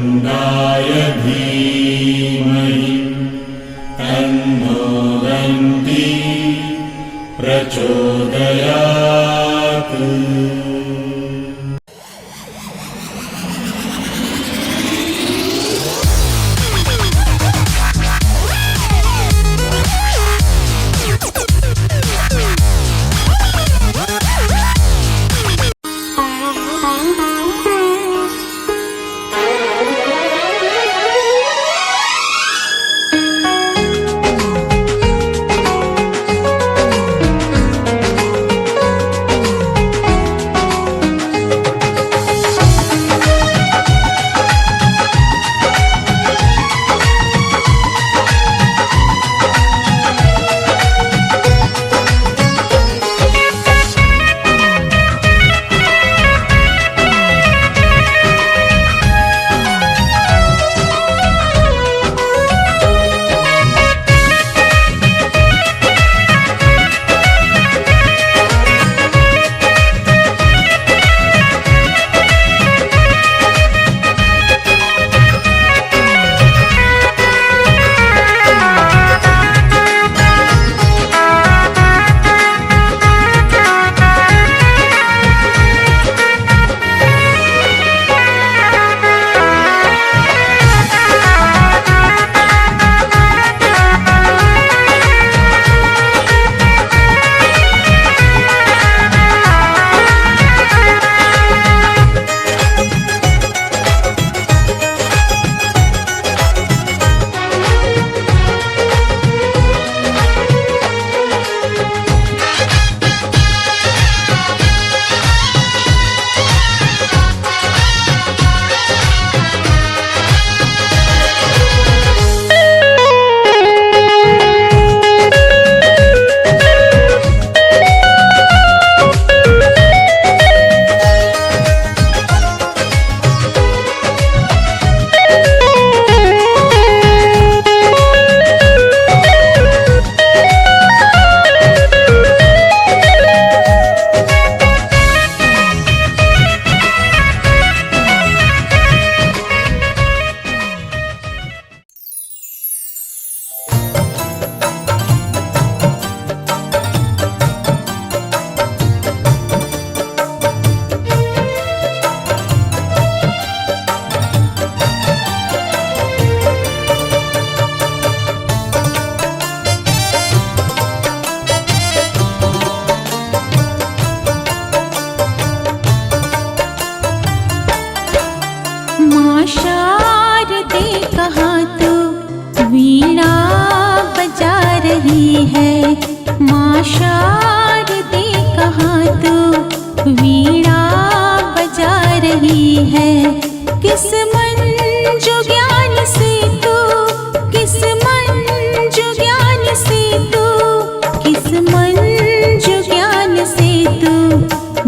वक्रतुण्डाय धीमहि तन्नो दन्ती प्रचोदयात्।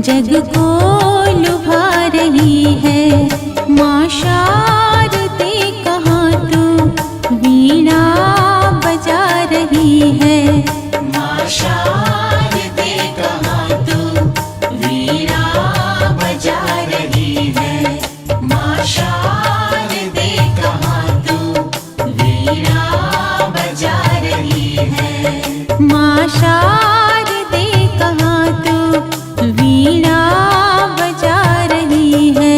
जग को लुभा रही है माँ शारदे, कहाँ तू वीणा बजा रही है। माँ शारदे कहाँ तू वीणा बजा रही है। माँ शारदे कहाँ तू वीणा बजा रही है। माँ शारदे कहाँ तू वीणा बजा रही है।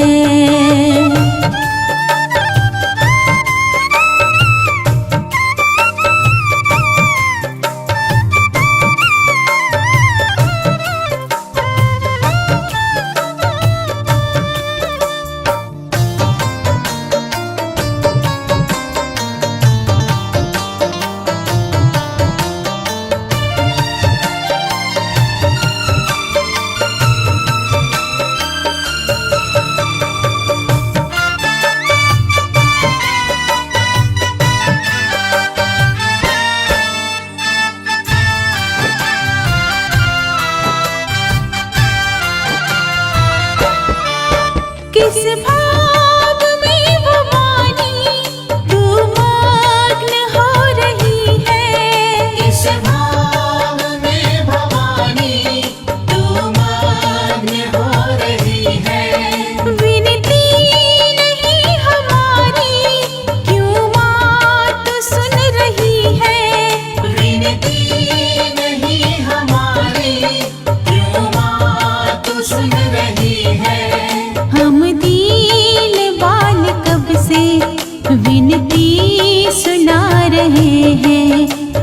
विनती सुना रहे हैं।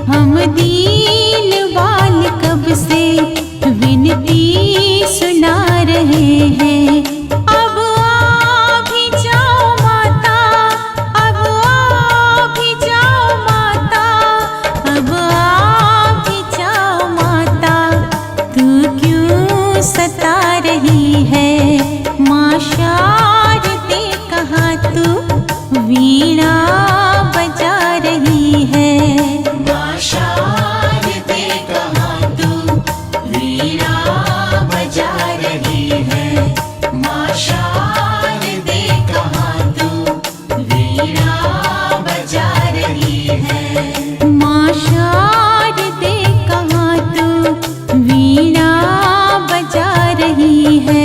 हम दीन बाल कब से विनती सुना रहे हैं। अब आ भी जाओ माता, अब आ भी जाओ माता, अब आ भी जाओ माता। तू क्यों सता रही है माँ शारदे, कहाँ तू वीणा बजा रही है। माँ शारदे कहाँ तू वीणा बजा रही है। माँ शारदे कहाँ तू वीणा बजा रही है। माँ शारदे, कहाँ तू वीणा बजा रही है।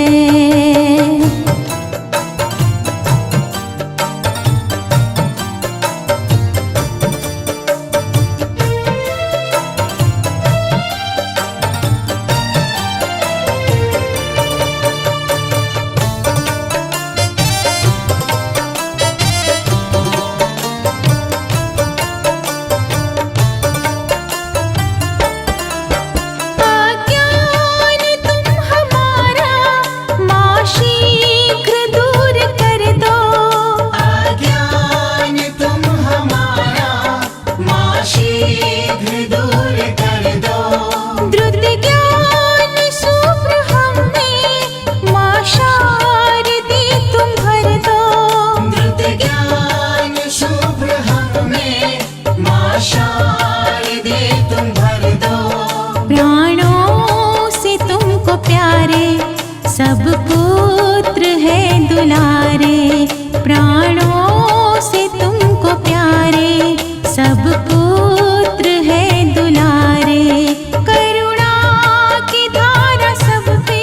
अज्ञान तुम हमारा माँ शीघ्र दूर कर दो। अज्ञान तुम हमारा माँ शीघ्र दूर कर दो। द्रुत ज्ञान शुभ्र हमें माँ शारदे तुम भर दो। द्रुत ज्ञान शुभ्र हमें माँ शारदे तुम भर दो। प्राणों से तुमको प्यारे सब पुत्र है दुलारे। प्राणों से तुमको प्यारे सब पुत्र है दुलारे। करुणा की धारा सब पे,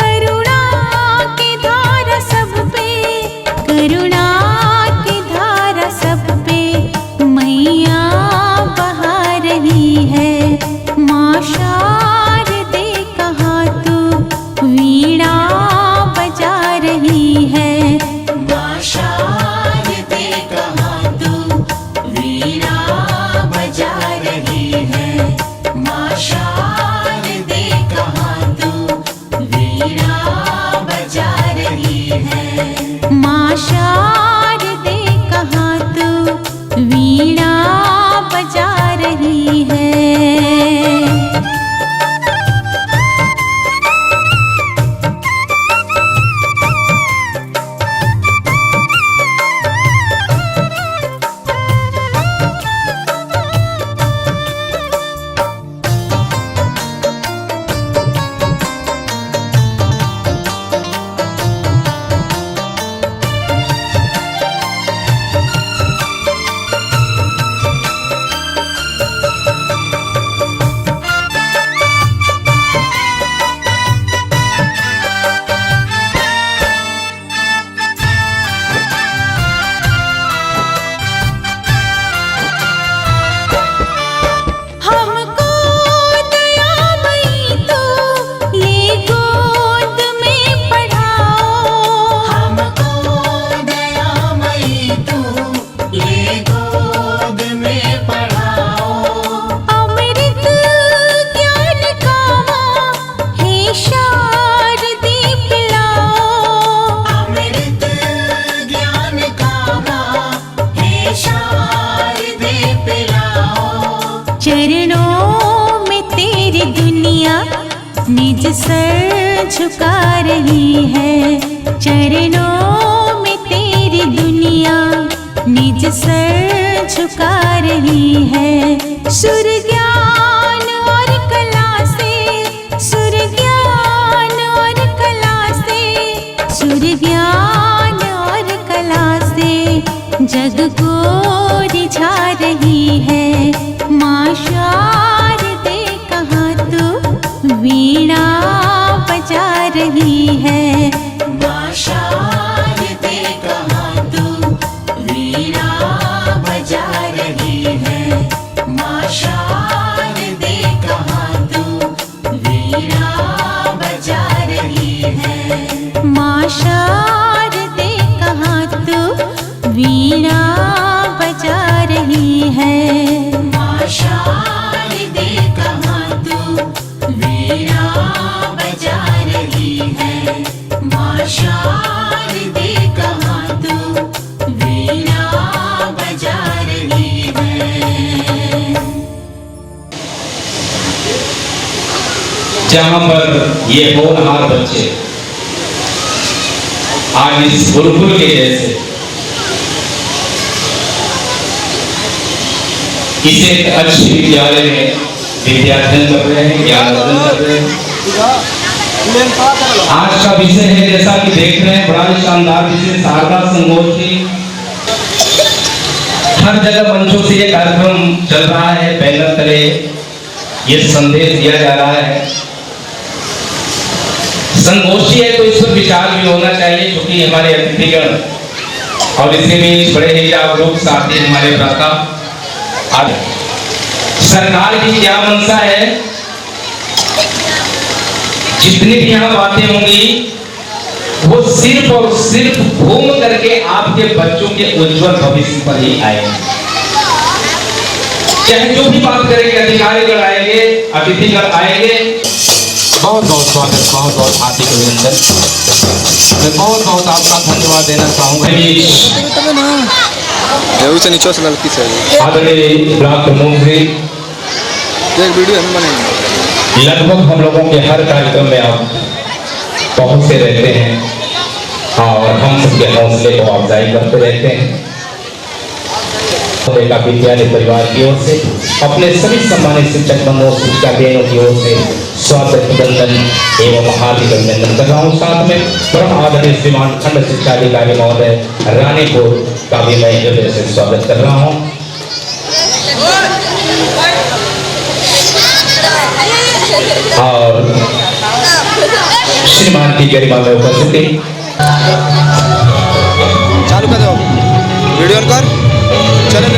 करुणा की धारा सब पे, करुणा की धारा सब पे मैया बहा रही है। माँ शारदे, कहाँ तू वीणा बजा रही है। माँ शारदे कहाँ तू वीणा बजा रही है। माँ शारदे कहाँ तू वीणा बजा रही है। माँ शारदे, कहाँ तू वीणा बजा रही है। हमको दयामयी तो ये गोद में पढ़ाओ। हमको दयामयी तू ये गोद में पढ़ाओ। अमृत ज्ञान का माँ हे शारदे पिलाओ। अमृत ज्ञान का माँ हे शारदे पिलाओ। चरणों में तेरी दुनिया निज सर झुका रही है। चरणों में तेरी दुनिया निज सर झुका रही है। सुर ज्ञान और कला से, सुर ज्ञान और कला से, सुर ज्ञान और कला से जग को रिझा रही है। माँ शारदे, कहाँ तू वीणा बजा रही है। माँ शारदे कहाँ तू वीणा बजा रही है। माँ शारदे कहाँ तू वीणा बजा रही है। माँ शारदे, कहाँ तू वीणा जहां पर ये होनहार बच्चे आज इस गुरुकुल के जैसे इसे एक अच्छे विद्यालय में विद्याध्ययन कर रहे हैं, ज्ञान अर्जन कर रहे हैं। आज का विषय है, जैसा कि देख रहे हैं, बड़ा ही शानदार विषय, शारदा संगोष्ठी। हर जगह मंचों से ये कार्यक्रम चल रहा है, बैनर तले ये संदेश दिया जा रहा है। संगोष्ठी है तो इस पर विचार भी होना चाहिए, क्योंकि हमारे अतिथिगण और इसके बीच बड़े ही जागरूक साथी हमारे भ्राता। सरकार की क्या मंशा है, जितनी भी यहाँ बातें होंगी वो सिर्फ और सिर्फ घूम करके आपके बच्चों के उज्जवल भविष्य पर ही आएंगे। चाहे जो भी बात करेंगे, अधिकारीगण आएंगे, अतिथिगण आएंगे। बहुत बहुत स्वागत, बहुत बहुत हार्दिक अभिनंदन। मैं बहुत बहुत आपका धन्यवाद देना चाहूंगा। आदरणीय ब्लॉक प्रमुख जी, लगभग हम लोगों के हर कार्यक्रम में आप पहुंचते रहते हैं और हम सबके हौसले को अफजाई करते रहते हैं। का विद्यालय परिवार की ओर से अपने सभी सम्मानित शिक्षक बंधुओं, शिक्षा बहनों की ओर से स्वागत अभिनंदन एवं हार्दिक अभिनंदन कर रहा हूँ। साथ में परम आदरणीय श्रीमान खंड शिक्षा अधिकारी महोदय रानीपुर का भी मैं हृदय से स्वागत कर रहा हूँ। और श्रीमान की गरिमा में उपस्थिति। चालू कर दो, वीडियो ऑन कर, चले।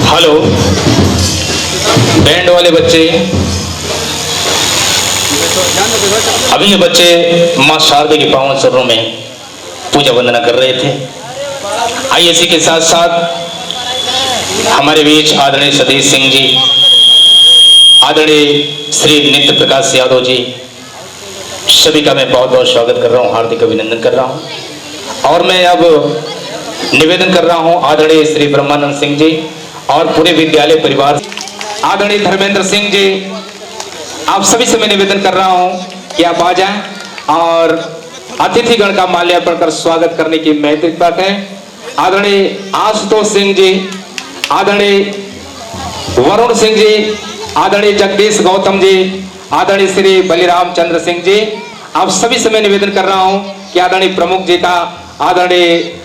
हेलो बैंड वाले बच्चे, अभी ये बच्चे माँ शारदा के पावन चरणों में पूजा वंदना कर रहे थे। आइए इसी के साथ साथ हमारे बीच आदरणीय सतीश सिंह जी, आदरणीय श्री नित्य प्रकाश यादव जी, सभी का मैं बहुत बहुत स्वागत कर रहा हूँ, हार्दिक अभिनंदन कर रहा हूँ। और मैं अब निवेदन कर रहा हूँ आदरणीय श्री ब्रह्मानंद सिंह जी और पूरे विद्यालय परिवार, आदरणीय धर्मेंद्र सिंह जी, आप सभी से मैं निवेदन कर रहा हूँ कि आप आ जाएं और अतिथिगण का माल्यार्पण कर स्वागत करने की मैं कृपा करें। आदरणीय आशुतोष सिंह जी, आदरणीय वरुण सिंह जी, आदरणीय जगदीश गौतम जी, आदरणीय श्री बलिराम चंद्र सिंह जी, आप सभी से मैं निवेदन कर रहा हूं कि आदरणीय प्रमुख जी का, आदरणीय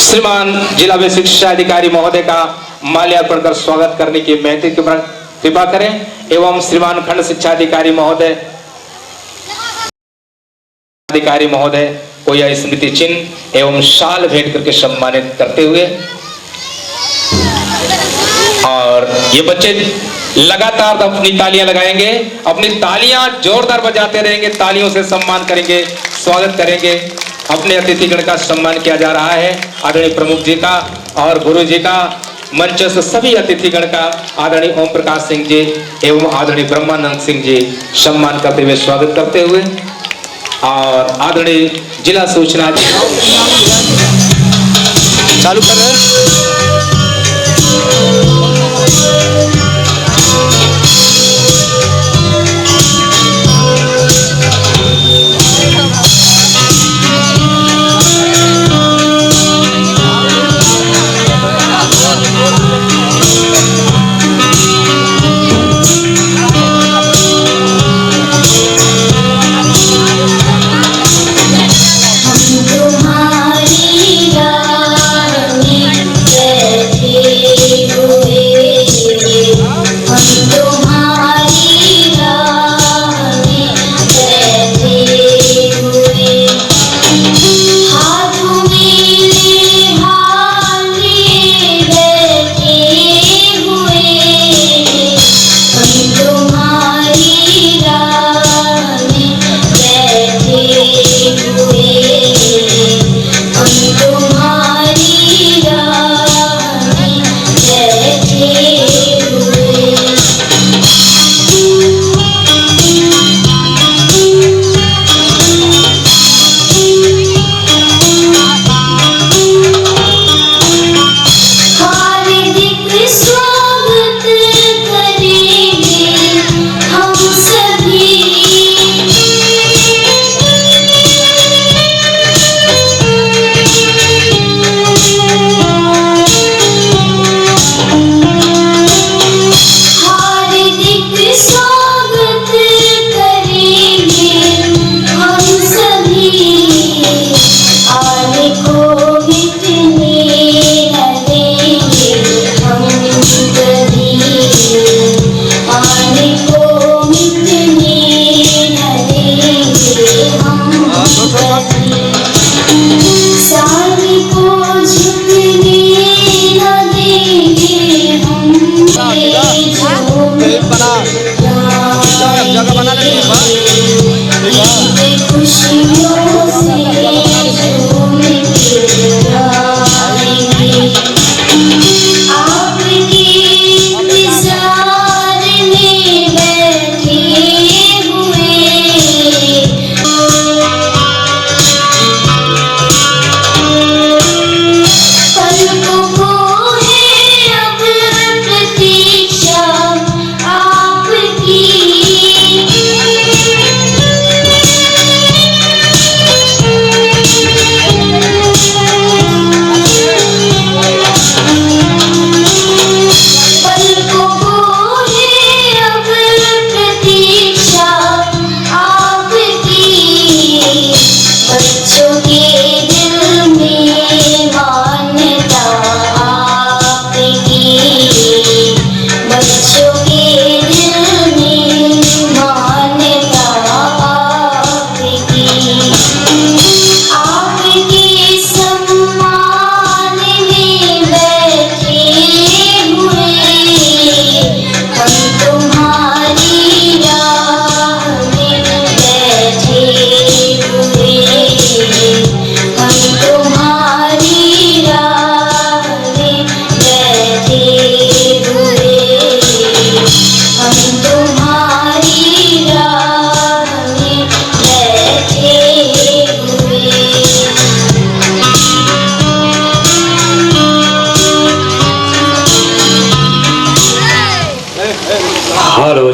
श्रीमान जिला व शिक्षा अधिकारी महोदय का माल्यार्पण कर स्वागत करने की मैं कृपा करें एवं श्रीमान खंड शिक्षा अधिकारी महोदय को यह स्मृति चिन्ह एवं शाल भेंट करके सम्मानित करते हुए, और ये बच्चे लगातार अपनी तालियां लगाएंगे, अपनी तालियां जोरदार बजाते रहेंगे, तालियों से सम्मान करेंगे, स्वागत करेंगे। अपने अतिथिगण का सम्मान किया जा रहा है, आदरणीय प्रमुख जी का और गुरु जी का, मंच से सभी अतिथिगण का आदरणीय ओम प्रकाश सिंह जी एवं आदरणीय ब्रह्मानंद सिंह जी सम्मान करते हुए स्वागत करते हुए, और आदरणीय जिला सूचना चालू कर रहे हैं। तुम्हारी राह में बैठे हुए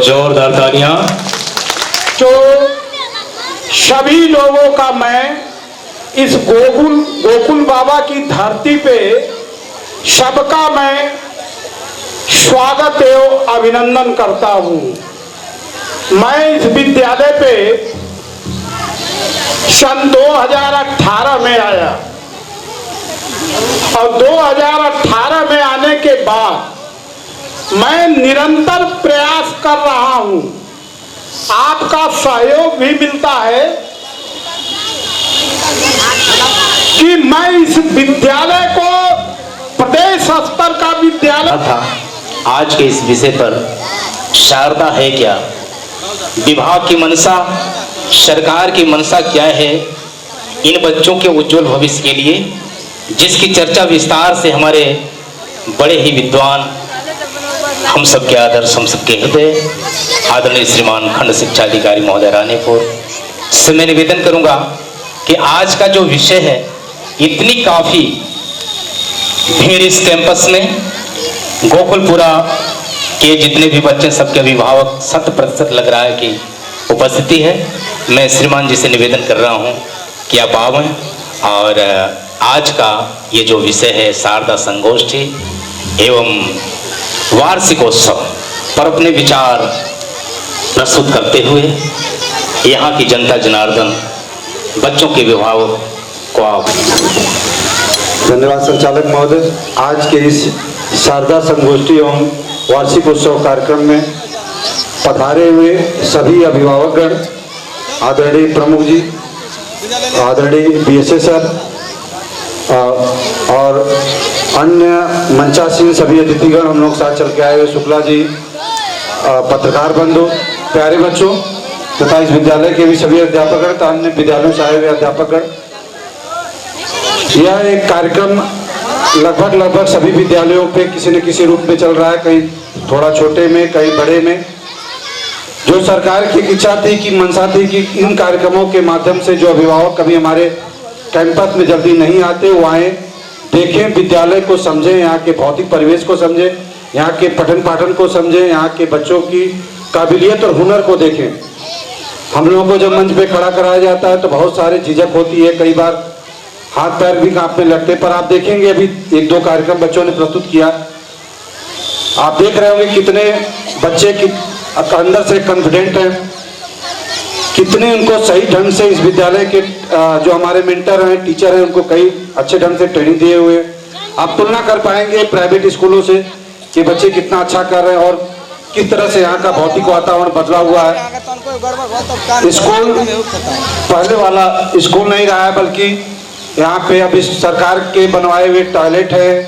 जोरदार तालियां। जो सभी लोगों का मैं इस गोकुल बाबा की धरती पे सबका मैं स्वागत एवं अभिनंदन करता हूँ। मैं इस विद्यालय पे सन 2018 में आया और 2018 में आने के बाद मैं निरंतर प्रयास कर रहा हूँ। आपका सहयोग भी मिलता है कि मैं इस विद्यालय को प्रदेश स्तर का विद्यालय था। आज के इस विषय पर शारदा है क्या, विभाग की मंशा, सरकार की मंशा क्या है इन बच्चों के उज्जवल भविष्य के लिए, जिसकी चर्चा विस्तार से हमारे बड़े ही विद्वान, हम सबके आदर्श, हम सबके हृदय आदरणीय श्रीमान खंड शिक्षा अधिकारी महोदय रानीपुर से मैं निवेदन करूंगा कि आज का जो विषय है, इतनी काफी भीड़ इस कैंपस में, गोकुलपुरा के जितने भी बच्चे, सबके अभिभावक 100% लग रहा है कि उपस्थिति है। मैं श्रीमान जी से निवेदन कर रहा हूं कि आप आवें और आज का ये जो विषय है शारदा संगोष्ठी एवं वार्षिकोत्सव पर अपने विचार प्रस्तुत करते हुए यहाँ की जनता जनार्दन, बच्चों के अभिभावक को आप। धन्यवाद संचालक महोदय। आज के इस शारदा संगोष्ठी एवं वार्षिकोत्सव कार्यक्रम में पधारे हुए सभी अभिभावकगण, आदरणीय प्रमुख जी, आदरणीय बीएसए सर और अन्य मंचासीन सभी अतिथिगण, हम लोग साथ चल के आए हुए शुक्ला जी, पत्रकार बंधु, प्यारे बच्चों तथा इस विद्यालय के भी सभी अध्यापकगण तथा अन्य विद्यालयों से आए हुए अध्यापकगण, यह एक कार्यक्रम लगभग सभी विद्यालयों पे किसी न किसी रूप में चल रहा है, कहीं थोड़ा छोटे में, कहीं बड़े में। जो सरकार की इच्छा थी कि मंशा थी कि इन कार्यक्रमों के माध्यम से जो अभिभावक कभी हमारे कैंपस में जल्दी नहीं आते वो आए, देखें, विद्यालय को समझें, यहाँ के भौतिक परिवेश को समझें, यहाँ के पठन पाठन को समझें, यहाँ के बच्चों की काबिलियत और हुनर को देखें। हम लोगों को जब मंच पे खड़ा कराया जाता है तो बहुत सारी झिझक होती है, कई बार हाथ पैर भी कांपने लगते, पर आप देखेंगे अभी 1-2 कार्यक्रम बच्चों ने प्रस्तुत किया, आप देख रहे होंगे कितने बच्चे की अंदर से कॉन्फिडेंट हैं, कितने उनको सही ढंग से इस विद्यालय के जो हमारे मेंटर हैं, टीचर हैं, उनको कई अच्छे ढंग से ट्रेनिंग दिए हुए। आप तुलना कर पाएंगे प्राइवेट स्कूलों से कि बच्चे कितना अच्छा कर रहे हैं और किस तरह से यहाँ का भौतिक वातावरण बदला हुआ है। स्कूल पहले वाला स्कूल नहीं रहा है, बल्कि यहाँ पे अभी सरकार के बनवाए हुए टॉयलेट है,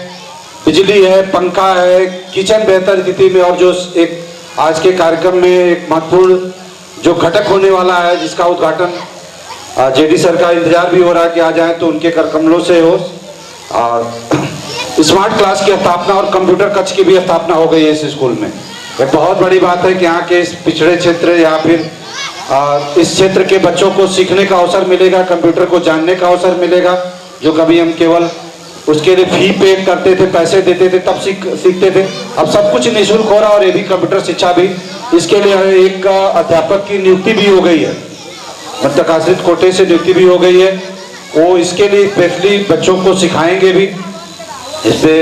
बिजली है, पंखा है, किचन बेहतर स्थिति में, और जो एक आज के कार्यक्रम में एक महत्वपूर्ण जो घटक होने वाला है जिसका उद्घाटन जेडी सर का इंतजार भी हो रहा है कि आ जाए तो उनके कर कमलों से हो, और स्मार्ट क्लास की स्थापना और कंप्यूटर कक्ष की भी स्थापना हो गई है इस स्कूल में। एक बहुत बड़ी बात है कि यहाँ के इस पिछड़े क्षेत्र या फिर इस क्षेत्र के बच्चों को सीखने का अवसर मिलेगा, कंप्यूटर को जानने का अवसर मिलेगा, जो कभी हम केवल उसके लिए फी पे करते थे, पैसे देते थे तब सीखते थे। अब सब कुछ निःशुल्क हो रहा और ये भी कंप्यूटर शिक्षा भी, इसके लिए एक अध्यापक की नियुक्ति भी हो गई है, मतलब आश्रित कोटे से नियुक्ति भी हो गई है, वो इसके लिए स्पेशली बच्चों को सिखाएंगे भी। इस पे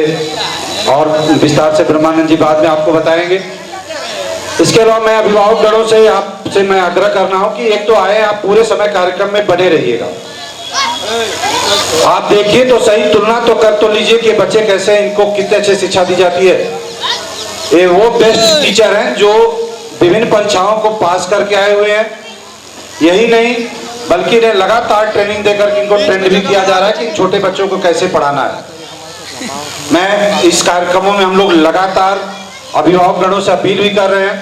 और विस्तार से ब्रह्मानंद जी बाद में आपको बताएंगे। इसके अलावा मैं अभिभावक गणों से आपसे मैं आग्रह करना हूं कि एक तो आए, आप पूरे समय कार्यक्रम में बने रहिएगा, आप देखिए तो सही, तुलना तो कर तो लीजिए कि बच्चे कैसे, इनको कितने अच्छे शिक्षा दी जाती है। ये वो बेस्ट टीचर हैं जो विभिन्न परीक्षाओं को पास करके आए हुए हैं, यही नहीं बल्कि इन्हें लगातार ट्रेनिंग देकर के इनको ट्रेंड भी किया जा रहा है कि छोटे बच्चों को कैसे पढ़ाना है। मैं इस कार्यक्रमों में हम लोग लगातार अभिभावक गणों से अपील भी कर रहे हैं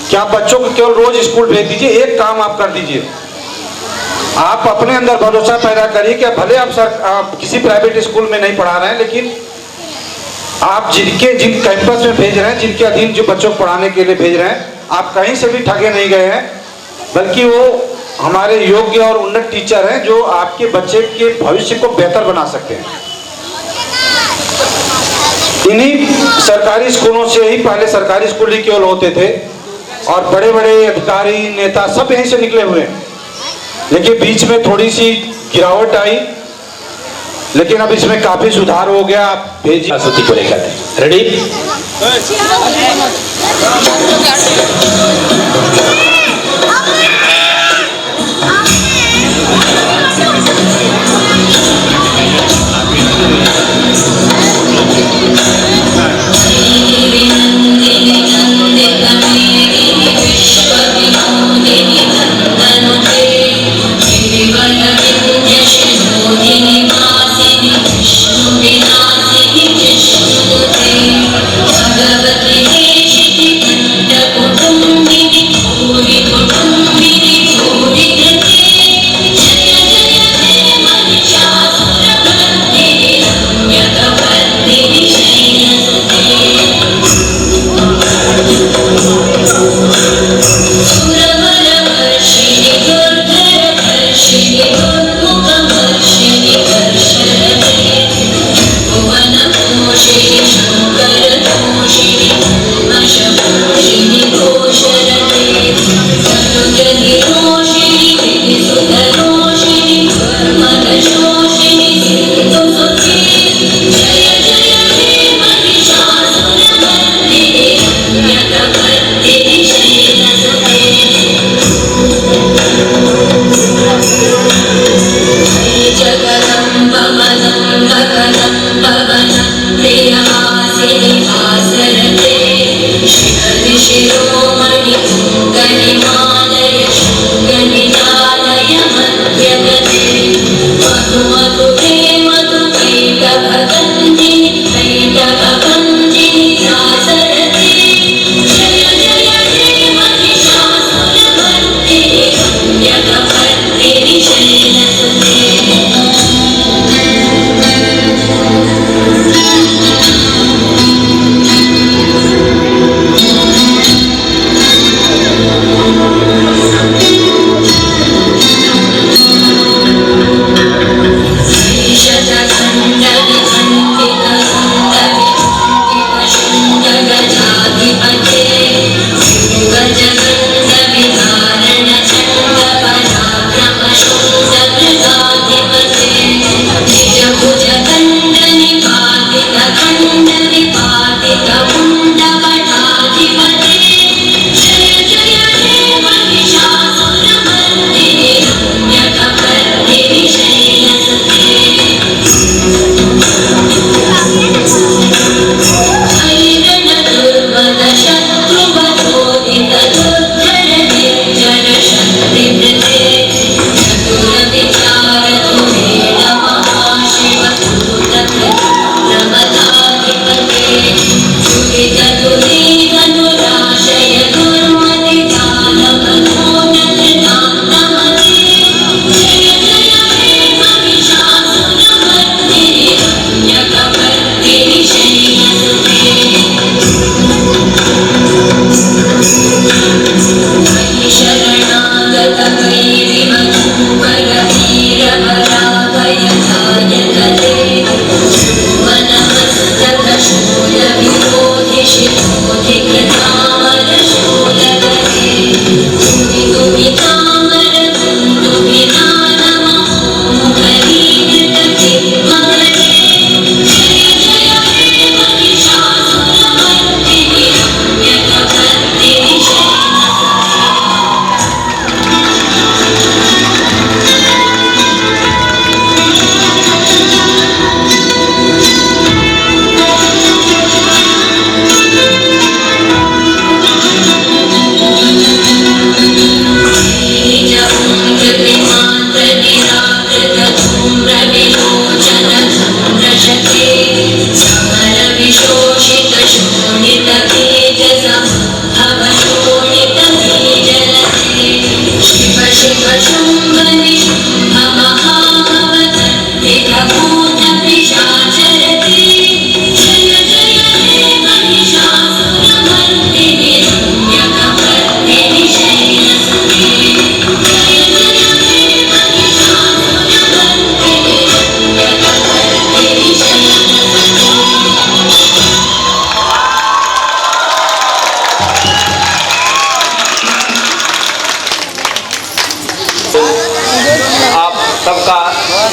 कि आप बच्चों को केवल रोज स्कूल भेज दीजिए, एक काम आप कर दीजिए, आप अपने अंदर भरोसा पैदा करिए कि भले आप किसी प्राइवेट स्कूल में नहीं पढ़ा रहे हैं, लेकिन आप जिन कैंपस में भेज रहे हैं, जिनके अधीन जो बच्चों को पढ़ाने के लिए भेज रहे हैं, आप कहीं से भी ठगे नहीं गए हैं, बल्कि वो हमारे योग्य और उन्नत टीचर हैं जो आपके बच्चे के भविष्य को बेहतर बना सकते हैं। इन्हीं सरकारी स्कूलों से ही, पहले सरकारी स्कूल ही केवल होते थे, और बड़े बड़े अधिकारी नेता सब यहीं से निकले हुए हैं, लेकिन बीच में थोड़ी सी गिरावट आई, लेकिन अब इसमें काफी सुधार हो गया। आप भेजिए सरस्वती को लेकर। रेडी?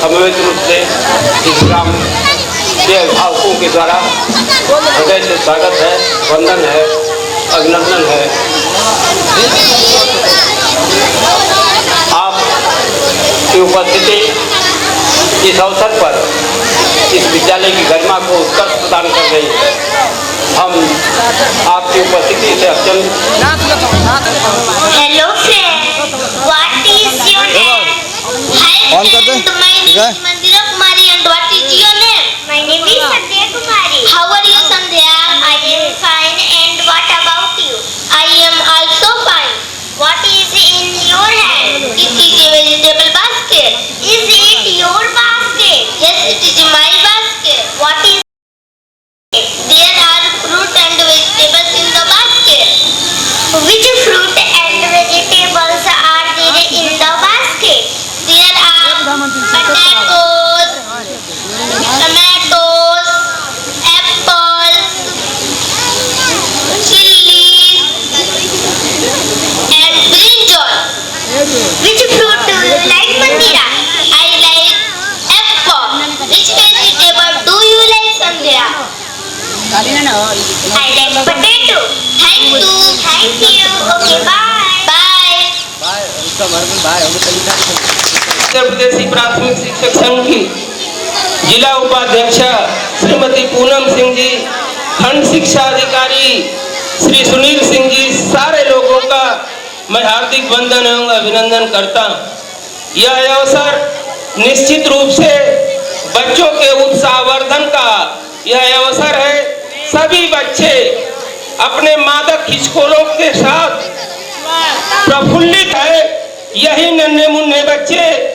समवेत रूप से इस ग्राम के अभिभावकों के द्वारा हृदय से स्वागत है, वंदन है, अभिनंदन है। आप की उपस्थिति इस अवसर पर इस विद्यालय की गरिमा को उत्कर्ष प्रदान कर रही है। हम आपकी उपस्थिति से अत्यंत hello friend, what is your name? On कर दे। ठीक है। मंदिरा कुमारी, and what is your name? My name is Sandhya Kumari. How are you, Sandhya? I am fine, and what about you? I am also fine. What is in your hand? It is a vegetable basket. Is it your basket? Yes, it is my basket. What is it? There are fruit and vegetables in the basket. Which fruit and vegetables are there in the basket? There are potatoes, tomatoes, apples, chilies, and brinjal. Which fruit do you like, Mandira? I like apple. Which vegetable do you like, Sandhya? I like potato. Thank you. Thank you. Okay, bye. Bye. Uttar Pradesh प्राथमिक शिक्षक संघ की जिला उपाध्यक्ष श्रीमती पूनम सिंह जी, खंड शिक्षा अधिकारी श्री सुनील सिंह जी, सारे लोगों का मैं हार्दिक वंदन एवं अभिनंदन करता हूँ। यह अवसर निश्चित रूप से बच्चों के उत्साहवर्धन का यह अवसर है। सभी बच्चे अपने मादक खिचकोलों के साथ प्रफुल्लित है। यही नन्हे मुन्ने बच्चे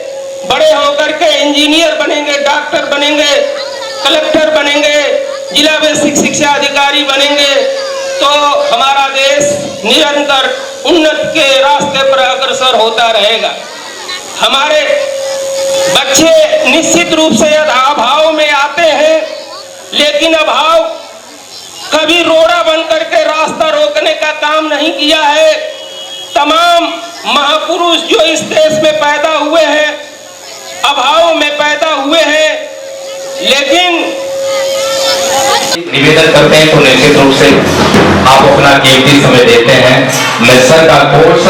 बड़े होकर के इंजीनियर बनेंगे, डॉक्टर बनेंगे, कलेक्टर बनेंगे, जिला बेसिक शिक्षा अधिकारी बनेंगे, तो हमारा देश निरंतर उन्नति के रास्ते पर अग्रसर होता रहेगा। हमारे बच्चे निश्चित रूप से अभाव में आते हैं, लेकिन अभाव कभी रोड़ा बन करके रास्ता रोकने का काम नहीं किया है। तमाम महापुरुष जो इस देश में पैदा हुए हैं, अभाव में पैदा हुए हैं, लेकिन निवेदन करते हैं तो निश्चित रूप से आप अपना कीमती समय देते हैं। मैं सर का कोर्स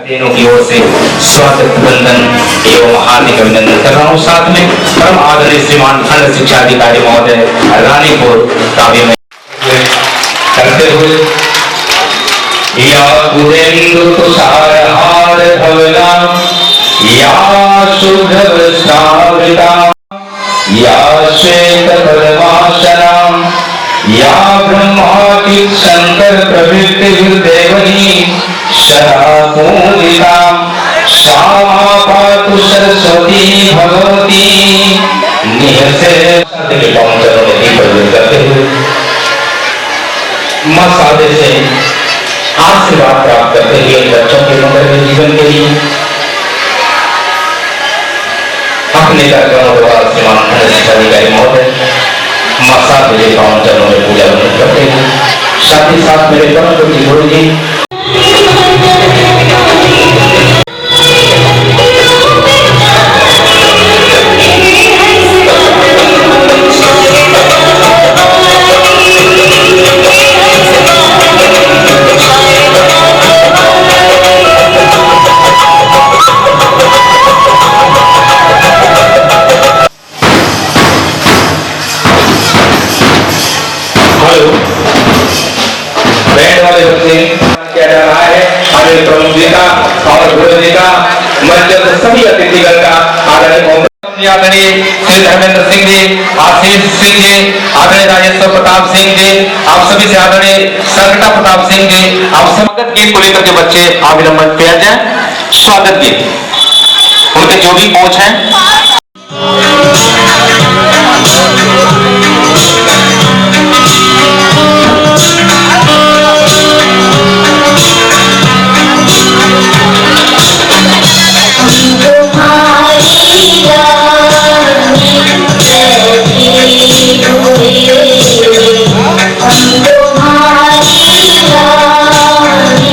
की ओर से स्वागत वंदन एवं हार्दिक अभिनंदन कर रहा हूँ। साथ में परम आदरणीय श्रीमान खंड शिक्षा अधिकारी महोदय रानीपुर काव्य में करते हुए या उदेंदु तुषार हार धवला या शुभ्र श्रावृता या श्वेत पद्मासना या ब्रह्मादि शंकर प्रभृति देवनी सदा पूजिता श्यामा पातु सरस्वती भगवती निहसे के पावन चरणों में दीप प्रज्वलित करते हुए मां सादे से आशीर्वाद प्राप्त करते हुए बच्चों के मंगलमय जीवन के लिए अपने कार्यक्रमों द्वारा श्रीमान खंड शिक्षा अधिकारी महोदय मां सादे के पावन चरणों में पूजा करते हुए साथ ही साथ मेरे परम पूज्य गुरु जी सभी अतिथिगण का आदरणीय श्री धर्मेंद्र सिंह जी, आशीष सिंह जी, आदरणीय राजेश्वर प्रताप सिंह जी, आप सभी से आदरणीय संकटा प्रताप सिंह जी, आप स्वागत गीत को लेकर के बच्चे अविलंबन पे आ जाए। स्वागत गीत उनके जो भी कोच हैं हम तुम्हारी रानी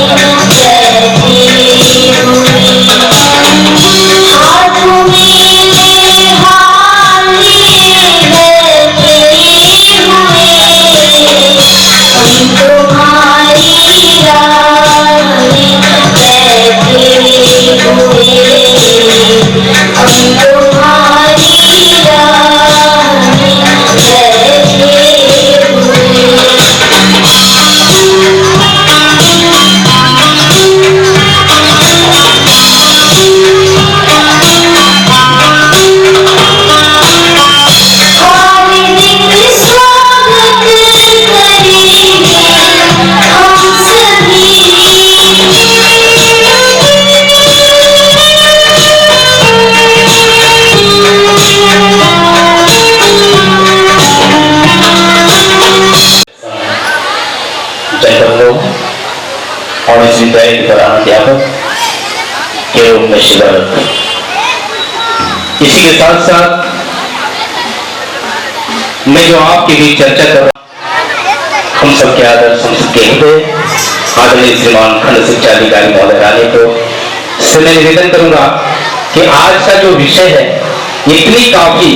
रूप में शिलान्यास। इसी के साथ साथ मैं जो आपके बीच चर्चा कर रहा हूं, हम सबके आदर्श, हम सबके हृदय आदरणीय श्रीमान खंड शिक्षा अधिकारी महोदय रानी को से मैं निवेदन करूंगा कि आज का जो विषय है इतनी काफी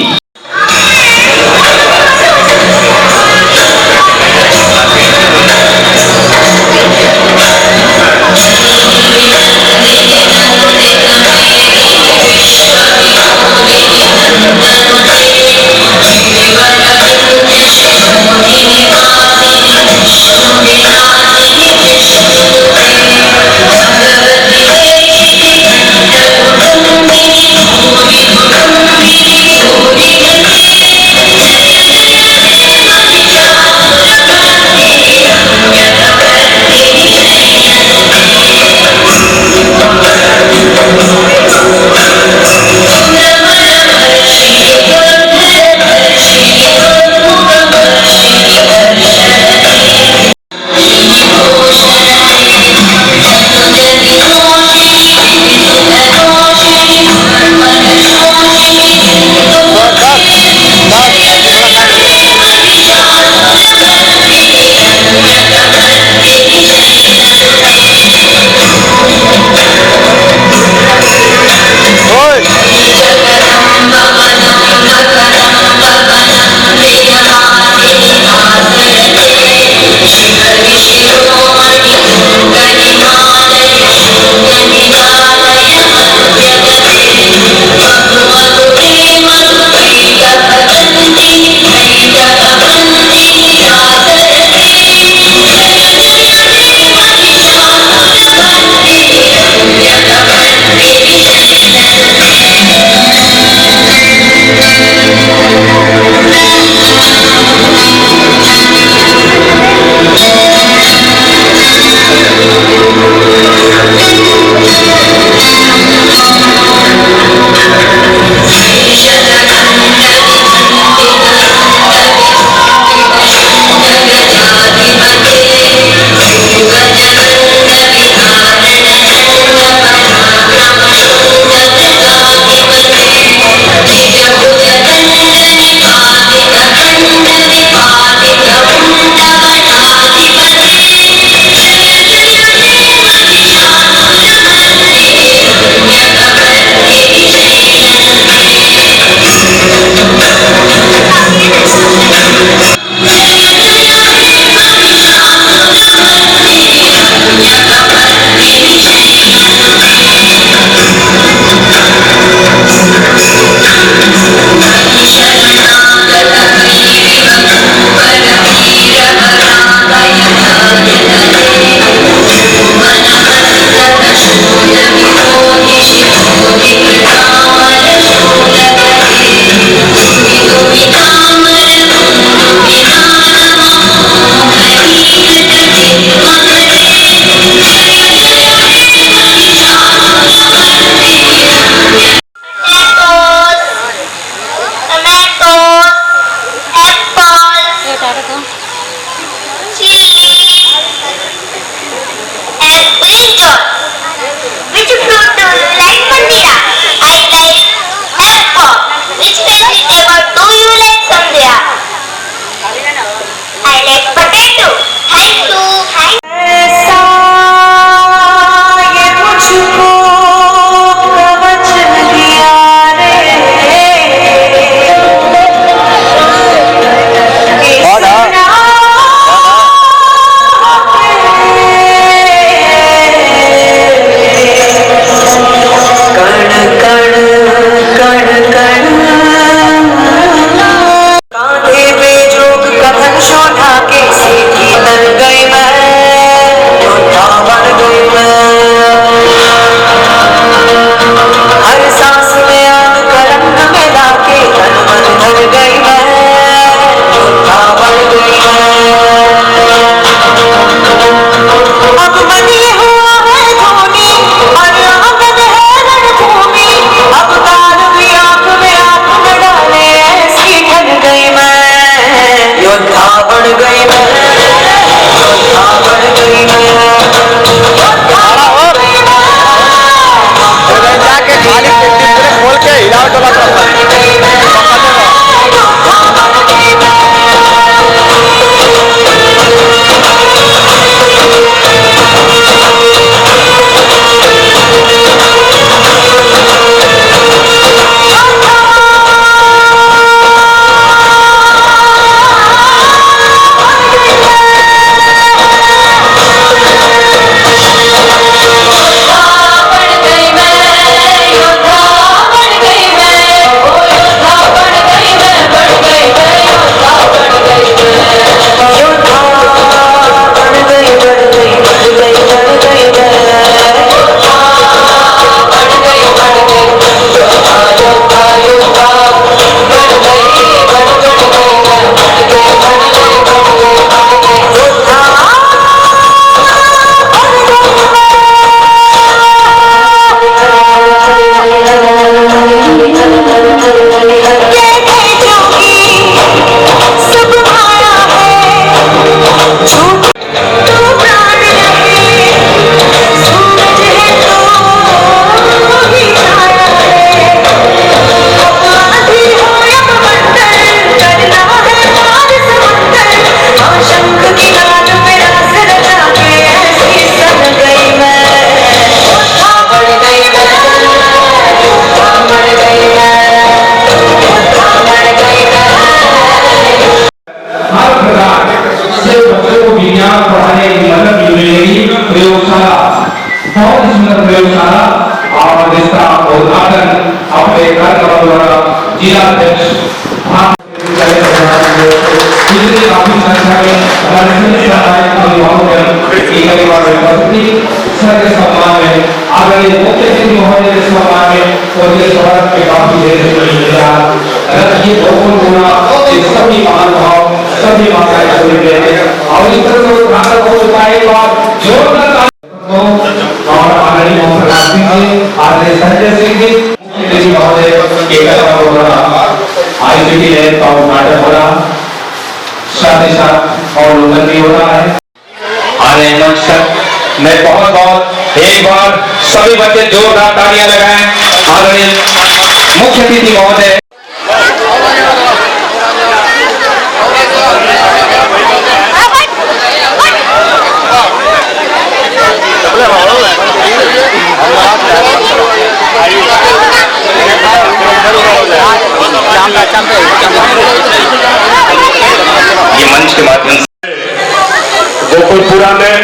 जिला अध्यक्ष इसलिए काफी संख्या में हमारे सभी समुदाय के युवाओं ने एक बार उपस्थिति सर के सम्मान में आदरणीय मुख्य अतिथि महोदय के सम्मान में और ये स्वागत के काफी देर से ये बहुत गुना सभी महानुभाव सभी माताएं सभी बहनें और इस तरह से नाटक हो चुका है और जोरदार और आदरणीय प्रकाश सिंह जी आदरणीय संजय सिंह जी मुख्य अतिथि महोदय के आईसीटी लैब का उद्घाटन हो रहा साथ ही साथ अवलोकन भी हो रहा है। आने मंच तक मैं बहुत एक बार सभी बच्चे जोरदार तालियां लगाएं आदरणीय मुख्य अतिथि महोदय। ये मंच के माध्यम से गोकुलपुरा में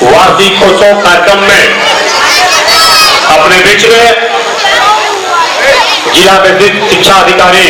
वार्षिकोत्सव कार्यक्रम में अपने बीच में जिला विद्युत शिक्षा अधिकारी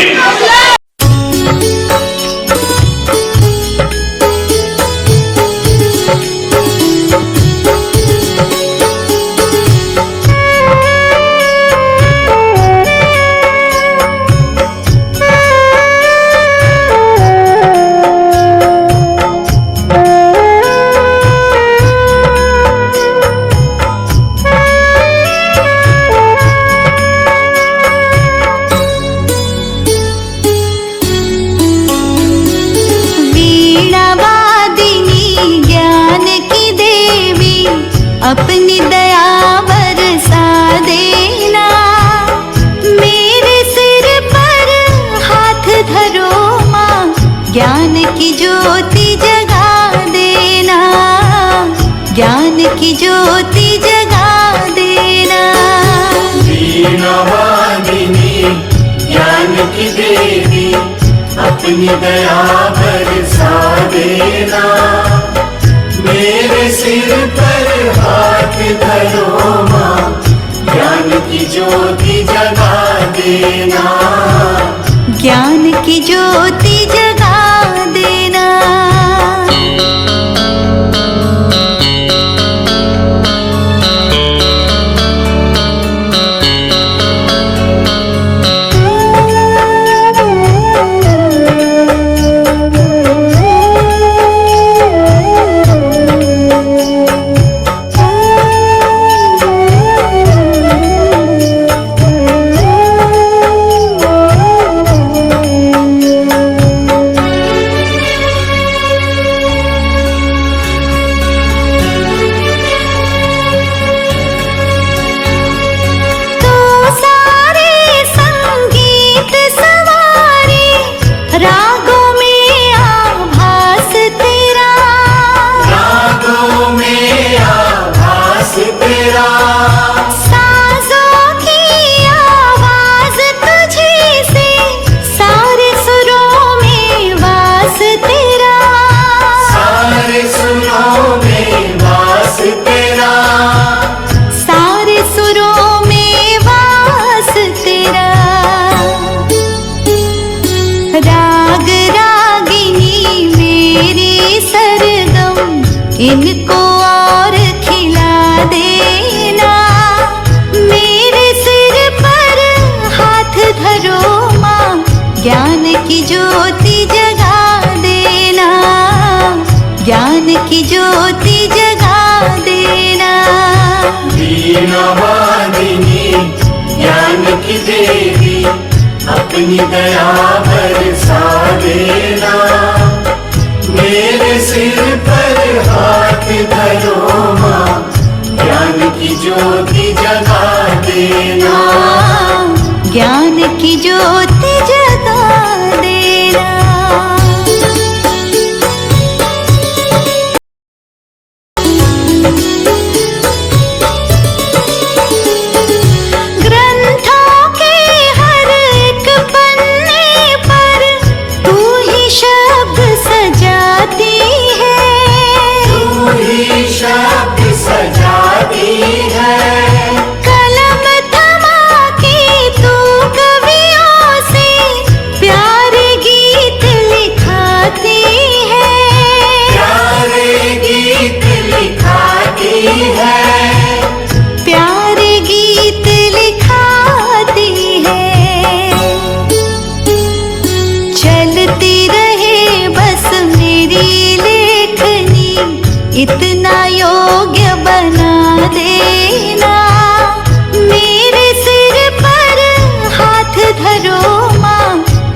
अपनी दया बरसा देना, मेरे सिर पर हाथ धरो माँ, ज्ञान की ज्योति जगा देना, ज्ञान की ज्योति जगा देना। वीणा वादिनी ज्ञान की देवी, अपनी दया बरसा देना, मेरे सिर पर हाथ धरो माँ, ज्ञान की ज्योति जगा देना, ज्ञान की ज्योति जगा देना। इनको और खिला देना, मेरे सिर पर हाथ धरो माँ, ज्ञान की ज्योति जगा देना, ज्ञान की ज्योति जगा देना। वीणा वादिनी ज्ञान की देवी, अपनी दया बरसा देना, मेरे सिर पर हाथ धरो माँ, ज्ञान की ज्योति जगा देना, ज्ञान की ज्योति जगा देना। ग्रंथों के हर एक पन्ने पर तू ही शब्द सजाती है, तू ही शब्द सजाती है, कलम थमा के तू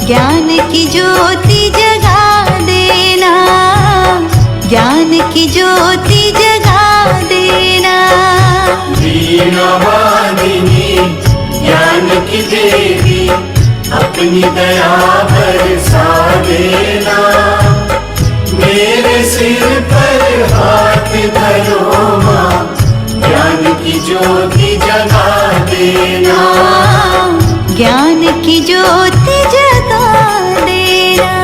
ज्ञान की ज्योति जगा देना, ज्ञान की ज्योति जगा देना। वीणा वादिनी ज्ञान की देवी अपनी दया बरसा देना। मेरे सिर पर हाथ धरो माँ, ज्ञान की ज्योति जगा देना। ज्ञान की ज्योति जगा देना।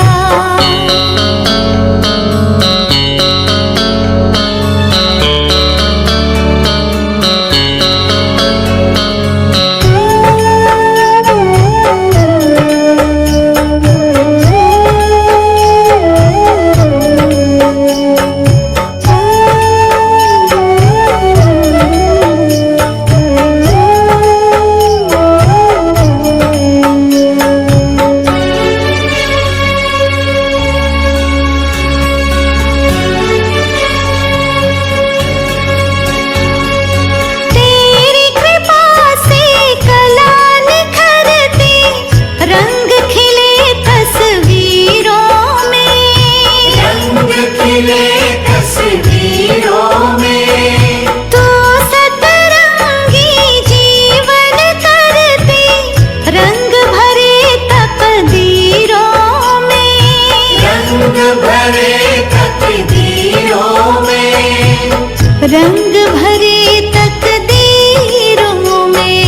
रंग भरे तकदीरों में,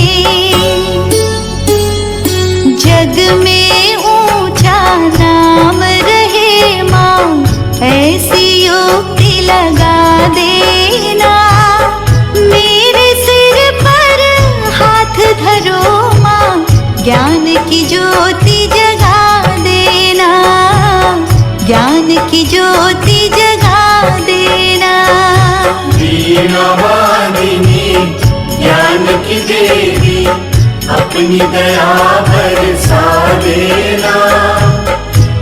जग में ऊंचा नाम रहे माँ, ऐसी युक्ति लगा देना। मेरे सिर पर हाथ धरो माँ, ज्ञान की ज्योति जगा देना, ज्ञान की ज्योति जगा देना। वीणा वादिनी ज्ञान की देवी अपनी दया बरसा देना।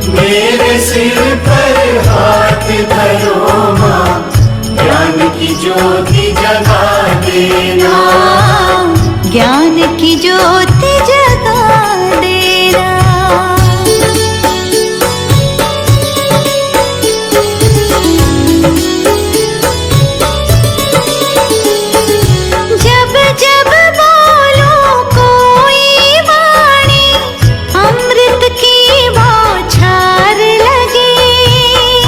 मेरे सिर पर हाथ धरो माँ, ज्ञान की ज्योति जगा देना। ज्ञान की ज्योति जगा देना। जब जब बोलो कोई वाणी, अमृत की बौछार लगे,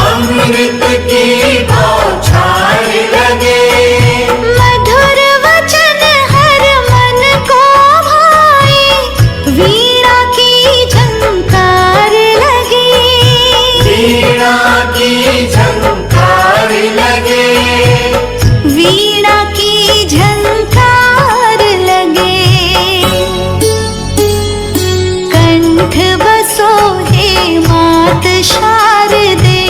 अमृत की बौछार लगे। मधुर वचन हर मन को भाए, वीणा की झंकार लगे, वीणा की झंकार लगे। वीणा की झंकार लगे। कंठ बसो हे मात शारदे,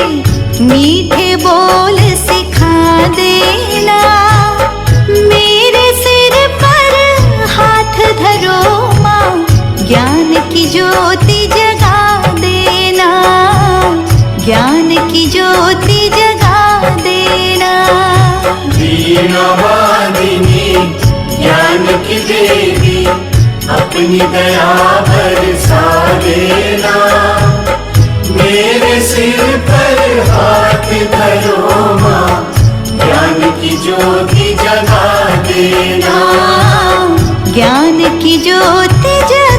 मीठे बोल सिखा देना। मेरे सिर पर हाथ धरो माँ, ज्ञान की ज्योति जगा देना, ज्ञान की ज्योति जगा देना। वीणा वादिनी ज्ञान की देवी अपनी दया बरसा देना। मेरे सिर पर हाथ धरो माँ, ज्ञान की ज्योति जगा देना। ज्ञान की ज्योति जगा